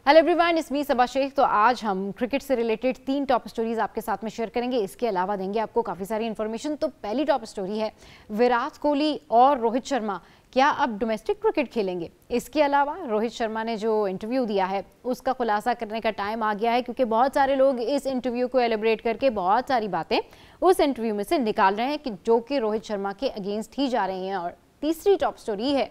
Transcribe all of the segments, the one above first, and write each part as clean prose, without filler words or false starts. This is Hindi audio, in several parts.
हेलो एवरीवन, इट्स मी सबा शेख। तो आज हम क्रिकेट से रिलेटेड 3 टॉप स्टोरीज आपके साथ में शेयर करेंगे। इसके अलावा देंगे आपको काफ़ी सारी इन्फॉर्मेशन। तो पहली टॉप स्टोरी है विराट कोहली और रोहित शर्मा क्या अब डोमेस्टिक क्रिकेट खेलेंगे। इसके अलावा रोहित शर्मा ने जो इंटरव्यू दिया है उसका खुलासा करने का टाइम आ गया है, क्योंकि बहुत सारे लोग इस इंटरव्यू को एलिब्रेट करके बहुत सारी बातें उस इंटरव्यू में से निकाल रहे हैं कि जो कि रोहित शर्मा के अगेंस्ट ही जा रही हैं। और तीसरी टॉप स्टोरी है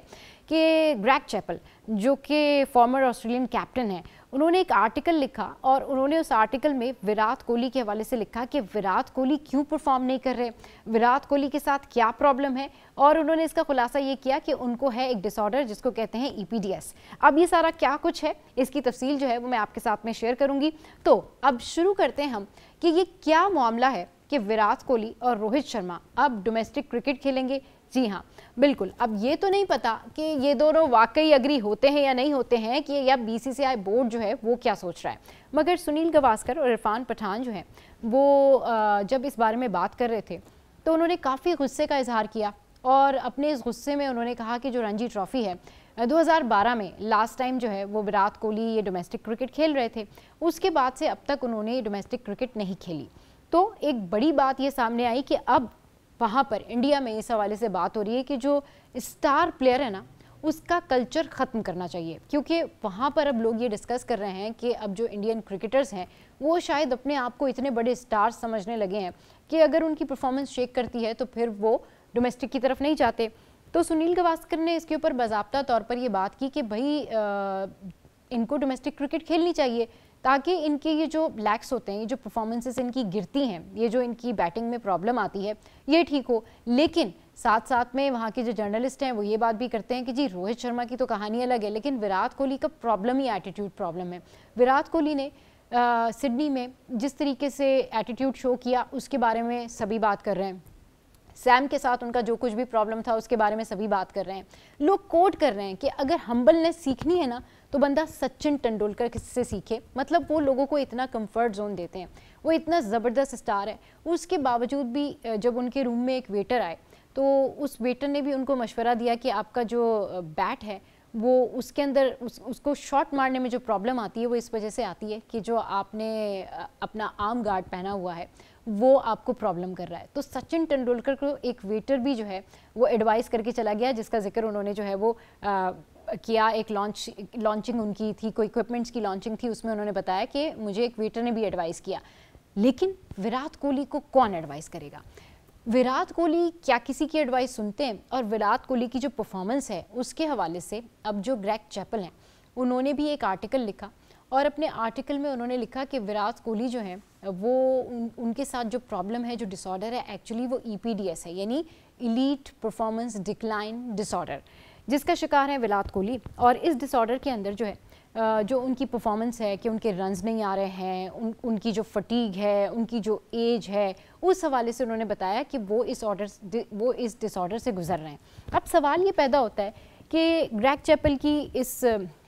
कि ग्रेग चैपल, जो कि फॉर्मर ऑस्ट्रेलियन कैप्टन है, उन्होंने एक आर्टिकल लिखा और उन्होंने उस आर्टिकल में विराट कोहली के हवाले से लिखा कि विराट कोहली क्यों परफॉर्म नहीं कर रहे, विराट कोहली के साथ क्या प्रॉब्लम है। और उन्होंने इसका खुलासा ये किया कि उनको है एक डिसऑर्डर जिसको कहते हैं EPDS। अब ये सारा क्या कुछ है, इसकी तफसील जो है वो मैं आपके साथ में शेयर करूंगी। तो अब शुरू करते हैं हम कि ये क्या मामला है कि विराट कोहली और रोहित शर्मा अब डोमेस्टिक क्रिकेट खेलेंगे। जी हाँ, बिल्कुल। अब ये तो नहीं पता कि ये दोनों वाकई अग्री होते हैं या नहीं होते हैं, कि या BCCI बोर्ड जो है वो क्या सोच रहा है। मगर सुनील गावस्कर और इरफान पठान जो है वो जब इस बारे में बात कर रहे थे तो उन्होंने काफ़ी गुस्से का इजहार किया और अपने इस गुस्से में उन्होंने कहा कि जो रणजी ट्रॉफी है 2012 में लास्ट टाइम जो है वो विराट कोहली ये डोमेस्टिक क्रिकेट खेल रहे थे, उसके बाद से अब तक उन्होंने ये डोमेस्टिक क्रिकेट नहीं खेली। तो एक बड़ी बात ये सामने आई कि अब वहाँ पर इंडिया में इस हवाले से बात हो रही है कि जो स्टार प्लेयर है ना, उसका कल्चर ख़त्म करना चाहिए। क्योंकि वहाँ पर अब लोग ये डिस्कस कर रहे हैं कि अब जो इंडियन क्रिकेटर्स हैं वो शायद अपने आप को इतने बड़े स्टार समझने लगे हैं कि अगर उनकी परफॉर्मेंस शेक करती है तो फिर वो डोमेस्टिक की तरफ नहीं जाते। तो सुनील गावस्कर ने इसके ऊपर बाज़ाब्ता तौर पर ये बात की कि भाई इनको डोमेस्टिक क्रिकेट खेलनी चाहिए ताकि इनके ये जो लैक्स होते हैं, ये जो परफॉर्मेंसेस इनकी गिरती हैं, ये जो इनकी बैटिंग में प्रॉब्लम आती है, ये ठीक हो। लेकिन साथ साथ में वहाँ के जो जर्नलिस्ट हैं वो ये बात भी करते हैं कि जी रोहित शर्मा की तो कहानी अलग है, लेकिन विराट कोहली का प्रॉब्लम ही एटीट्यूड प्रॉब्लम है। विराट कोहली ने सिडनी में जिस तरीके से एटीट्यूड शो किया उसके बारे में सभी बात कर रहे हैं। सैम के साथ उनका जो कुछ भी प्रॉब्लम था उसके बारे में सभी बात कर रहे हैं। लोग कोट कर रहे हैं कि अगर हम्बलनेस सीखनी है ना तो बंदा सचिन तेंदुलकर से सीखे। मतलब वो लोगों को इतना कंफर्ट जोन देते हैं, वो इतना ज़बरदस्त स्टार है। उसके बावजूद भी जब उनके रूम में एक वेटर आए तो उस वेटर ने भी उनको मशवरा दिया कि आपका जो बैट है वो उसके अंदर उसको शॉट मारने में जो प्रॉब्लम आती है वो इस वजह से आती है कि जो आपने अपना आर्म गार्ड पहना हुआ है वो आपको प्रॉब्लम कर रहा है। तो सचिन तेंदुलकर को एक वेटर भी जो है वो एडवाइस करके चला गया, जिसका जिक्र उन्होंने जो है वो किया। एक लॉन्चिंग उनकी थी, कोई इक्विपमेंट्स की लॉन्चिंग थी, उसमें उन्होंने बताया कि मुझे एक वेटर ने भी एडवाइस किया। लेकिन विराट कोहली को कौन एडवाइस करेगा? विराट कोहली क्या किसी की एडवाइस सुनते हैं? और विराट कोहली की जो परफॉर्मेंस है उसके हवाले से अब जो ग्रेग चैपल हैं उन्होंने भी एक आर्टिकल लिखा और अपने आर्टिकल में उन्होंने लिखा कि विराट कोहली जो है वो उनके साथ जो प्रॉब्लम है, जो डिसऑर्डर है, एक्चुअली वो EPDS है, यानी इलीट परफॉर्मेंस डिक्लाइन डिसऑर्डर, जिसका शिकार है विराट कोहली। और इस डिसऑर्डर के अंदर जो है जो उनकी परफॉर्मेंस है कि उनके रन्स नहीं आ रहे हैं, उनकी जो फटीग है, उनकी जो एज है, उस हवाले से उन्होंने बताया कि वो इस डिसऑर्डर से गुजर रहे हैं। अब सवाल ये पैदा होता है कि ग्रेग चैपल की इस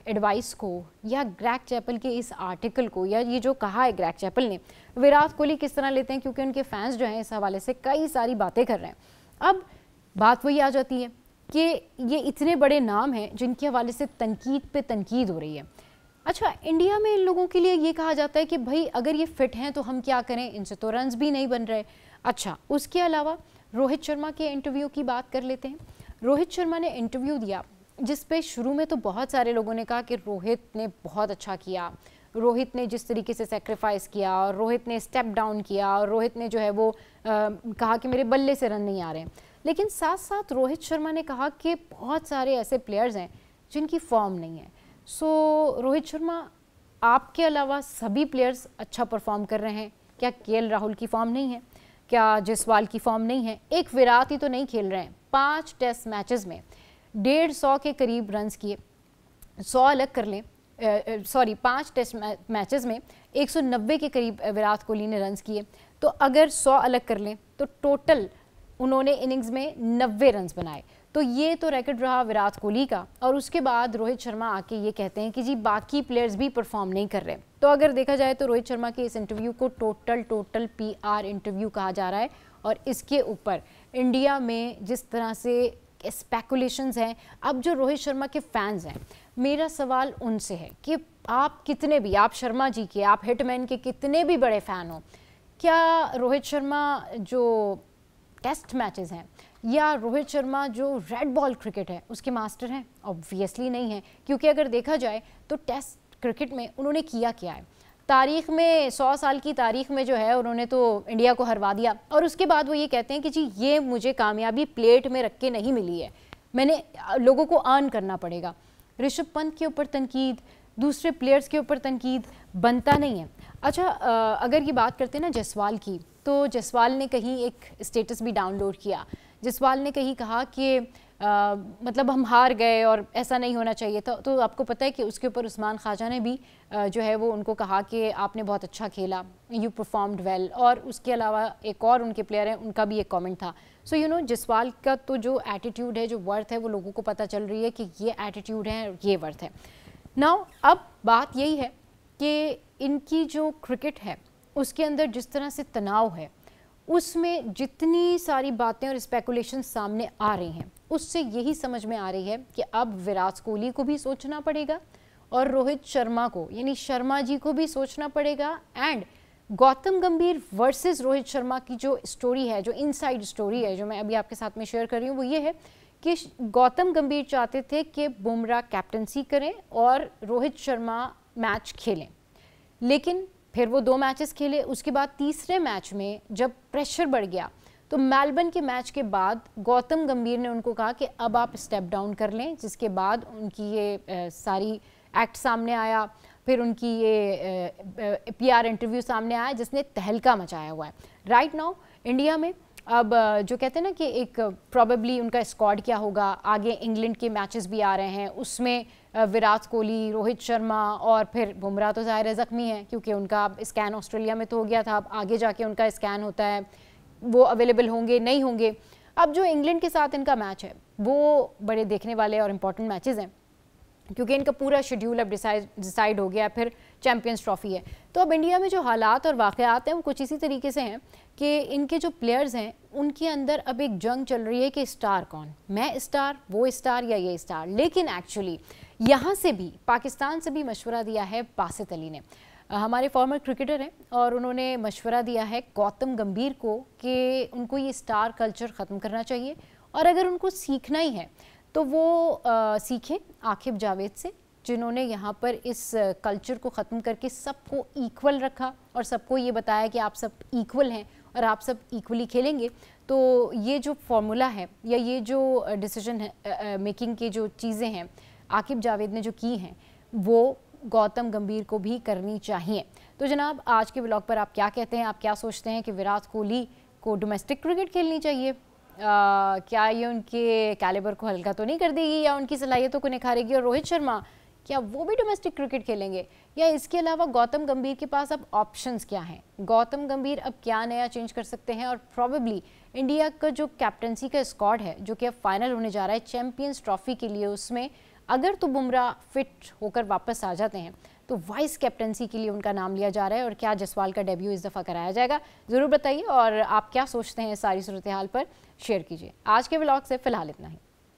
एडवाइस को या ग्रेग चैपल के इस आर्टिकल को या ये जो कहा है ग्रेग चैपल ने, विराट कोहली किस तरह लेते हैं, क्योंकि उनके फैंस जो हैं इस हवाले से कई सारी बातें कर रहे हैं। अब बात वही आ जाती है कि ये इतने बड़े नाम हैं जिनके हवाले से तनकीद पे तनकीद हो रही है। अच्छा, इंडिया में इन लोगों के लिए ये कहा जाता है कि भाई अगर ये फिट हैं तो हम क्या करें, इनसे तो रन्स भी नहीं बन रहे। अच्छा, उसके अलावा रोहित शर्मा के इंटरव्यू की बात कर लेते हैं। रोहित शर्मा ने इंटरव्यू दिया जिस पे शुरू में तो बहुत सारे लोगों ने कहा कि रोहित ने बहुत अच्छा किया, रोहित ने जिस तरीके से सेक्रीफाइस किया और रोहित ने स्टेप डाउन किया और रोहित ने जो है वो कहा कि मेरे बल्ले से रन नहीं आ रहे हैं। लेकिन साथ साथ रोहित शर्मा ने कहा कि बहुत सारे ऐसे प्लेयर्स हैं जिनकी फॉर्म नहीं है। सो रोहित शर्मा, आपके अलावा सभी प्लेयर्स अच्छा परफॉर्म कर रहे हैं, क्या KL राहुल की फॉर्म नहीं है? क्या जायसवाल की फॉर्म नहीं है? एक विराट ही तो नहीं खेल रहे हैं। 5 टेस्ट मैचेस में 150 के करीब रन्स किए। 100 अलग कर लें, 5 टेस्ट मैचेस में 190 के करीब विराट कोहली ने रन्स किए। तो अगर 100 अलग कर लें तो टोटल उन्होंने इनिंग्स में 90 रन्स बनाए। तो ये तो रिकॉर्ड रहा विराट कोहली का। और उसके बाद रोहित शर्मा आके ये कहते हैं कि जी बाकी प्लेयर्स भी परफॉर्म नहीं कर रहे। तो अगर देखा जाए तो रोहित शर्मा के इस इंटरव्यू को टोटल PR इंटरव्यू कहा जा रहा है। और इसके ऊपर इंडिया में जिस तरह से स्पेकुलेशंस हैं, अब जो रोहित शर्मा के फैंस हैं, मेरा सवाल उनसे है कि आप कितने भी, आप शर्मा जी के, आप हिटमैन के कितने भी बड़े फ़ैन हो, क्या रोहित शर्मा जो टेस्ट मैचेस हैं या रोहित शर्मा जो रेड बॉल क्रिकेट है उसके मास्टर हैं? ऑब्वियसली नहीं है, क्योंकि अगर देखा जाए तो टेस्ट क्रिकेट में उन्होंने किया क्या है, तारीख में 100 साल की तारीख में जो है उन्होंने तो इंडिया को हरवा दिया, और उसके बाद वो ये कहते हैं कि जी ये मुझे कामयाबी प्लेट में रख के नहीं मिली है, मैंने लोगों को अर्न करना पड़ेगा। ऋषभ पंत के ऊपर तनकीद, दूसरे प्लेयर्स के ऊपर तनकीद बनता नहीं है। अच्छा, अगर ये बात करते हैं ना जायसवाल की, तो जायसवाल ने कहीं एक स्टेटस भी डाउनलोड किया। जायसवाल ने कहीं कहा कि मतलब हम हार गए और ऐसा नहीं होना चाहिए था। तो आपको पता है कि उसके ऊपर उस्मान ख्वाजा ने भी जो है वो उनको कहा कि आपने बहुत अच्छा खेला, यू परफॉर्म्ड वेल, और उसके अलावा एक और उनके प्लेयर हैं उनका भी एक कमेंट था। सो यू नो जायसवाल का तो जो एटीट्यूड है, जो वर्थ है, वो लोगों को पता चल रही है कि ये एटीट्यूड है, ये वर्थ है। नाउ अब बात यही है कि इनकी जो क्रिकेट है उसके अंदर जिस तरह से तनाव है, उसमें जितनी सारी बातें और स्पेकुलेशन सामने आ रही हैं, उससे यही समझ में आ रही है कि अब विराट कोहली को भी सोचना पड़ेगा और रोहित शर्मा को, यानी शर्मा जी को भी सोचना पड़ेगा। एंड गौतम गंभीर वर्सेस रोहित शर्मा की जो स्टोरी है, जो इनसाइड स्टोरी है, जो मैं अभी आपके साथ में शेयर कर रही हूँ, वो ये है कि गौतम गंभीर चाहते थे कि बुमराह कैप्टनसी करें और रोहित शर्मा मैच खेलें, लेकिन फिर वो 2 मैचेस खेले। उसके बाद तीसरे मैच में जब प्रेशर बढ़ गया तो मेलबर्न के मैच के बाद गौतम गंभीर ने उनको कहा कि अब आप स्टेप डाउन कर लें, जिसके बाद उनकी ये सारी एक्ट सामने आया, फिर उनकी ये पीआर इंटरव्यू सामने आया जिसने तहलका मचाया हुआ है। राइट नाउ इंडिया में अब जो कहते हैं ना कि एक प्रॉबेबली उनका स्क्वाड क्या होगा, आगे इंग्लैंड के मैचेस भी आ रहे हैं, उसमें विराट कोहली, रोहित शर्मा और फिर बुमराह तो ज़ाहिर है ज़ख्मी है क्योंकि उनका स्कैन ऑस्ट्रेलिया में तो हो गया था, अब आगे जाके उनका स्कैन होता है, वो अवेलेबल होंगे नहीं होंगे। अब जो इंग्लैंड के साथ इनका मैच है वो बड़े देखने वाले और इम्पॉर्टेंट मैचेस हैं क्योंकि इनका पूरा शेड्यूल अब डिसाइड हो गया, फिर चैम्पियंस ट्रॉफी है। तो अब इंडिया में जो हालात और वाक़यात हैं वो कुछ इसी तरीके से हैं कि इनके जो प्लेयर्स हैं उनके अंदर अब एक जंग चल रही है कि स्टार कौन, मैं स्टार, वो स्टार या ये स्टार। लेकिन एक्चुअली यहाँ से भी, पाकिस्तान से भी मशवरा दिया है बासित अली ने, हमारे फॉर्मर क्रिकेटर हैं, और उन्होंने मशवरा दिया है गौतम गंभीर को कि उनको ये स्टार कल्चर ख़त्म करना चाहिए, और अगर उनको सीखना ही है तो वो सीखें आकिब जावेद से, जिन्होंने यहाँ पर इस कल्चर को ख़त्म करके सबको इक्वल रखा और सबको ये बताया कि आप सब इक्वल हैं और आप सब इक्वली खेलेंगे। तो ये जो फार्मूला है या ये जो डिसीजन है मेकिंग की जो चीज़ें हैं आकिब जावेद ने जो की हैं, वो गौतम गंभीर को भी करनी चाहिए। तो जनाब, आज के ब्लॉग पर आप क्या कहते हैं, आप क्या सोचते हैं कि विराट कोहली को डोमेस्टिक क्रिकेट खेलनी चाहिए? क्या ये उनके कैलिबर को हल्का तो नहीं कर देगी या उनकी सलाहियतों को निखारेगी? और रोहित शर्मा क्या वो भी डोमेस्टिक क्रिकेट खेलेंगे, या इसके अलावा गौतम गंभीर के पास अब ऑप्शंस क्या हैं? गौतम गंभीर अब क्या नया चेंज कर सकते हैं? और प्रॉबेबली इंडिया का जो कैप्टनसी का स्क्वाड है जो कि अब फाइनल होने जा रहा है चैम्पियंस ट्रॉफी के लिए, उसमें अगर तो बुमराह फिट होकर वापस आ जाते हैं तो वाइस कैप्टनसी के लिए उनका नाम लिया जा रहा है, और क्या जायसवाल का डेब्यू इस दफ़ा कराया जाएगा? ज़रूर बताइए, और आप क्या सोचते हैं सारी सूरत हाल पर शेयर कीजिए। आज के व्लॉग से फ़िलहाल इतना ही।